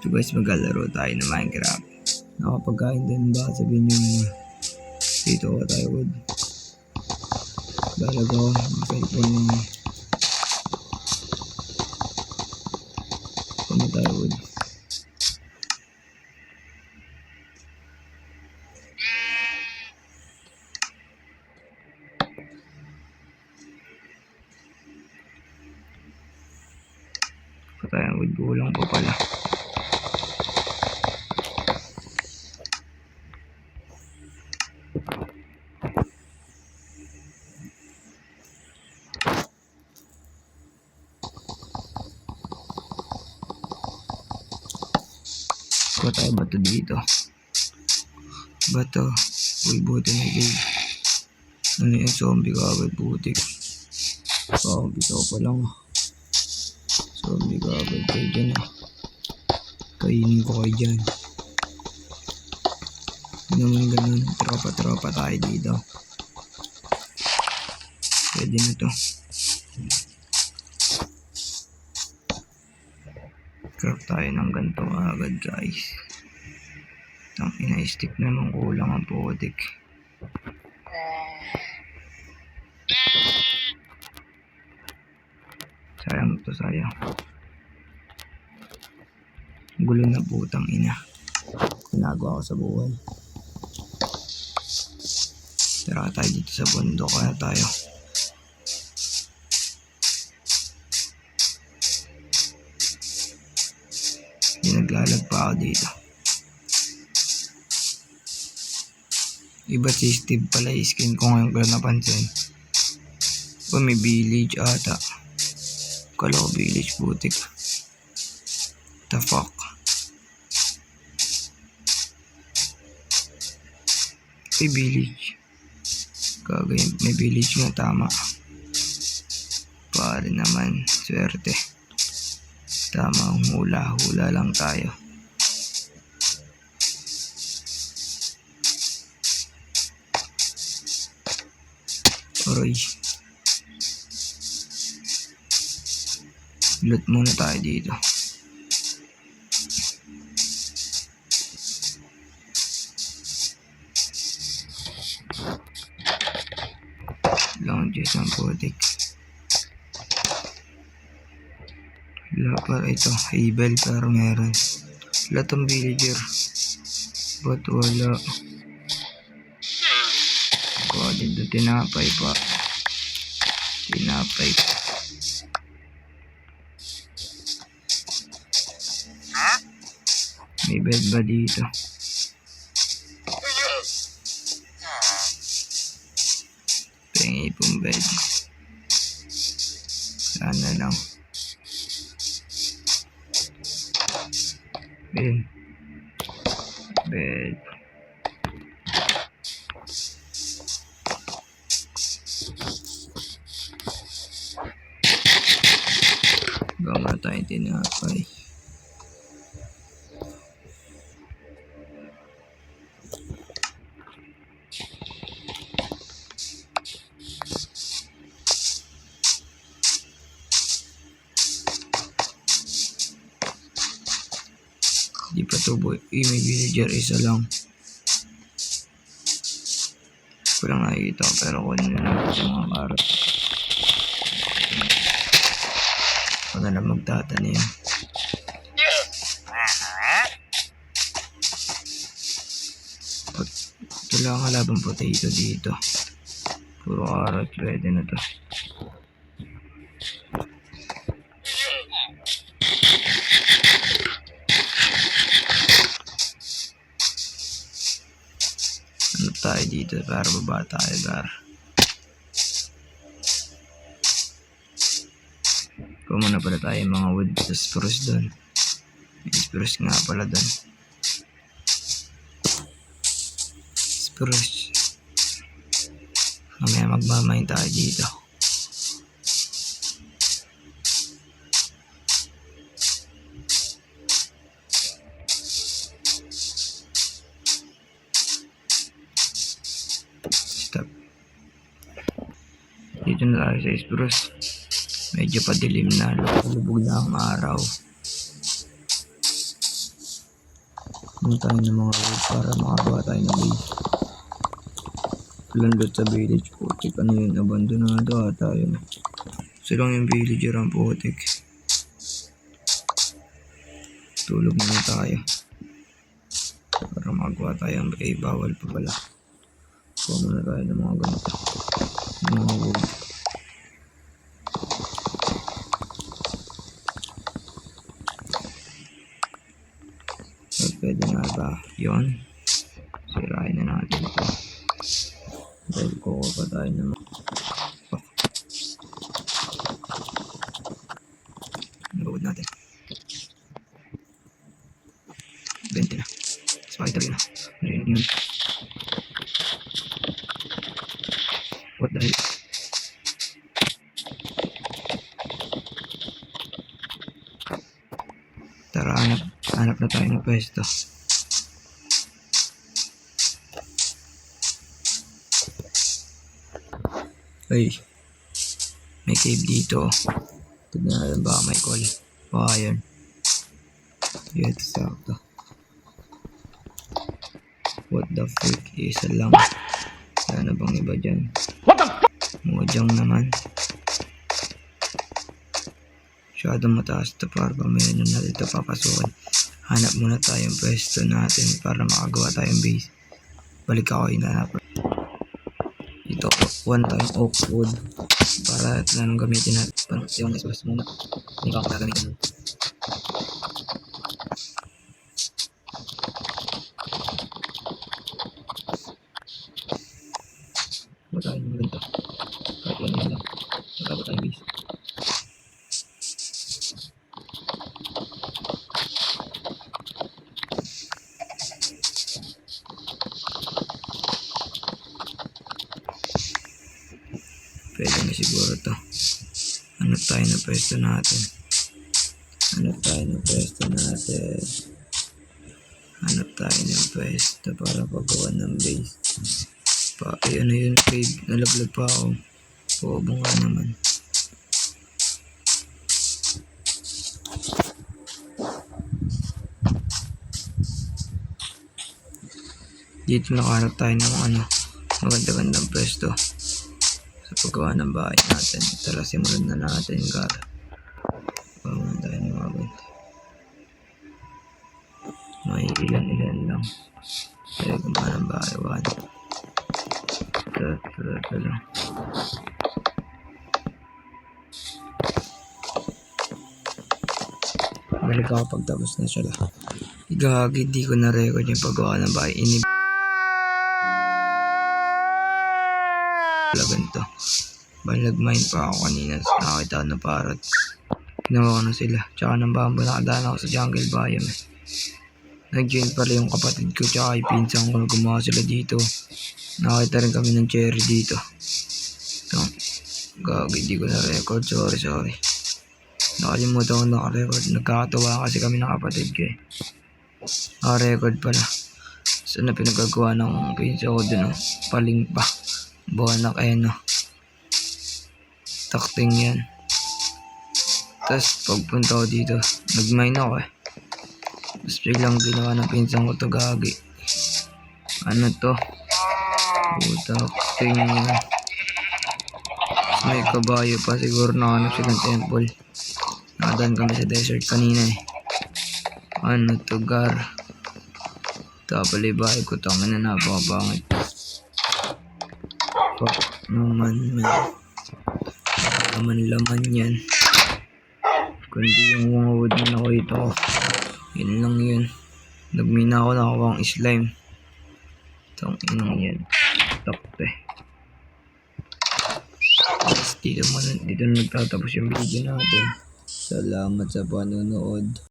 So guys, maglalaro tayo ng Minecraft. Nakapagkain din ba? Sabihin nyo na dito ako tayo wood. Lalaga ako ng cellphone ng kami tayo wood. Patayan wood, kulang pa pala. Kuha tayo bato dito. Bato. Uy, buti na game. Ano yung zombie ka agad, butik. Bitaw pa lang. Zombie ka agad kayo dyan ah. Kainin ko kayo dyan. Naman ganun. Tropa tayo dito. Pwede na to. Craft tayo ng ganito agad guys. Itang ina-stick naman kulang ang putik. Sayang to, sayang. Gulo na putang ina. Ginagawa ko sa buhay. Tara tayo dito sa bundok, kaya tayo. Naglalag pa ako dito. Iba si Steve pala yung skin ko ngayon ko napansin. May village ata. Kala ko village, butik. The fuck. May village. Kagaya may village nga, tama. Pare naman, swerte. Tama, hula lang tayo. Aroy. Loot muna tayo dito. Lang dyan ang putik. Wala pa ito, Abel, pero meron. Wala tong villager. Ba't wala? Kuha dito, tinapay pa. Tinapay pa. May bed ba dito? Pengi pong bed. Sana lang. Bed. Gawa tayo tinapay. Di pa to boy. May villager, isa lang. Walang nakikita ko, pero kunin na lang sa mga karot. Wala na magtatanim. Ito lang ang halabang potato dito. Puro karot, pwede na to. Ano tayo dito para baba tayo dar. Kung muna pala tayo mga wood sa spruce doon. May spruce nga pala doon. Spruce. Mamaya magmamain tayo dito. Stop. Dito na tayo sa spruce. Medyo padilim na, lubog na ang araw. Ano tayo ng mga wood para makagawa tayo ng base. Landot sa village. Putik, ano yun? Abandonado ata yun. So lang yung villager ang putik. Tulog muna tayo. Para magawa tayo ng bawal pa pala. Kuha muna tayo ng mga ganito. Mga wood. So, pwede na ba? Yun. Sirain na natin ito. Dahil kuha pa tayo ng mga wood natin. 20 na. Spider yun. Yun. What the hell? Tara, hanap na tayo ng pwesto. Ay, may cave dito. Tignan natin baka may call. Baka yun. Ito sakto. What the freak? Isa lang. Sana bang iba dyan? Mojang naman. Masyadong mataas ito para pa may ano natin ito papasukan. Hanap muna tayong pwesto natin para makagawa tayong base. Balik ako hinanap. Ito, one time oak wood. Para lang gamitin natin. Parang yung iswas muna. Hindi ko ako gagamitin. Ba't tayo naman ganito? Kahit one yun lang. Magagawa tayong base. Pwede na siguro to. Hanap tayo ng pwesto natin. Hanap tayo ng pwesto para pagawa ng base. Ano yun, cave. Nalaglag pa ako. Bobo nga naman. Dito nakahanap tayo ng maganda-gandang pwesto sa paggawa ng bahay natin. Tara, simulan na natin, gar. Pagawa tayo ng mga ganito. May ilan lang. Kaya gumawa ng bahay. Ito lang. Balik ako pagtapos na siya lang. Gagi, di ko na-record yung paggawa ng bahay. Ganito. Nag-mine pa ako kanina. Nakakita na parrot. Ginawa ko na sila. Tsaka ng bamboo. Nakadaan ako sa jungle biome. Nag-join pala yung kapatid ko. Tsaka yung pinsan ko. Gumawa sila dito. Nakita rin kami ng cherry dito. Ito. Gagi, di ko na-record. Sorry. Nakalimutan ko naka-record. Nagkakatawa kasi kami ng kapatid ko eh. Naka-record pala. So na pinagagawa ng pinsan ko dun. Paling pa. Buwanak takting yan. Tapos pagpunta ko dito, nag-mine ako eh. Tapos biglang ginawa ng pinsan ko to, gagi. Ano to? Takting yan. Tapos may kabayo pa, siguro nakahanap silang temple. Nakadaan kami sa desert kanina eh. Ano to, gar? Tapos bahay ko, tangin na napakapangit. Fuck naman, man. Laman yan. Kundi yung mga wood na nakita ko. Yun lang yun. Nagmina ako, nakakuha ang slime. Itong inang yan. Takte. Dito na nagtatapos yung video natin. Salamat sa panonood.